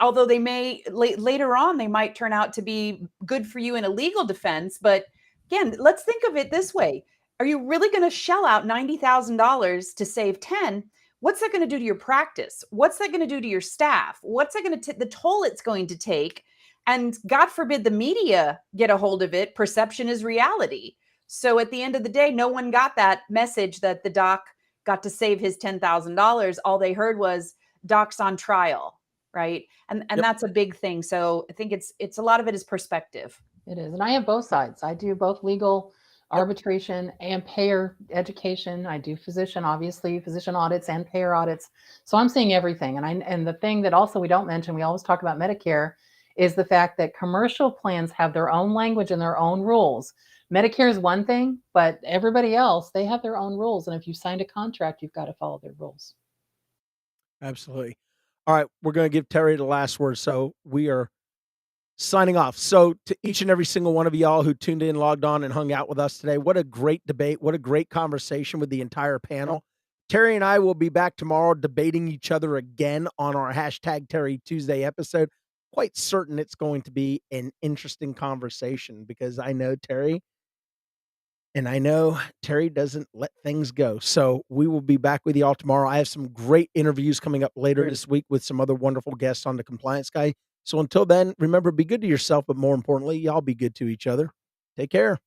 although they may later on, they might turn out to be good for you in a legal defense. But again, let's think of it this way. Are you really going to shell out $90,000 to save 10? What's that going to do to your practice? What's that going to do to your staff? What's that going to the toll it's going to take? And God forbid the media get a hold of it. Perception is reality. So at the end of the day, no one got that message that the doc got to save his $10,000. All they heard was doc's on trial, right? And Yep. that's a big thing. So I think it's a lot of it is perspective. It is. And I have both sides. I do both legal arbitration and payer education. I do physician audits and payer audits. So I'm seeing everything. And the thing that also we don't mention, we always talk about Medicare, is the fact that commercial plans have their own language and their own rules. Medicare is one thing, but everybody else, they have their own rules. And if you signed a contract, you've got to follow their rules. Absolutely. All right, we're going to give Terry the last word. So we are signing off. So to each and every single one of y'all who tuned in, logged on, and hung out with us today, what a great debate. What a great conversation with the entire panel. Terry and I will be back tomorrow debating each other again on our hashtag Terry Tuesday episode. Quite certain it's going to be an interesting conversation because I know Terry and I know Terry doesn't let things go. So we will be back with y'all tomorrow. I have some great interviews coming up later this week with some other wonderful guests on the Compliance Guy. So until then, remember, be good to yourself, but more importantly, y'all be good to each other. Take care.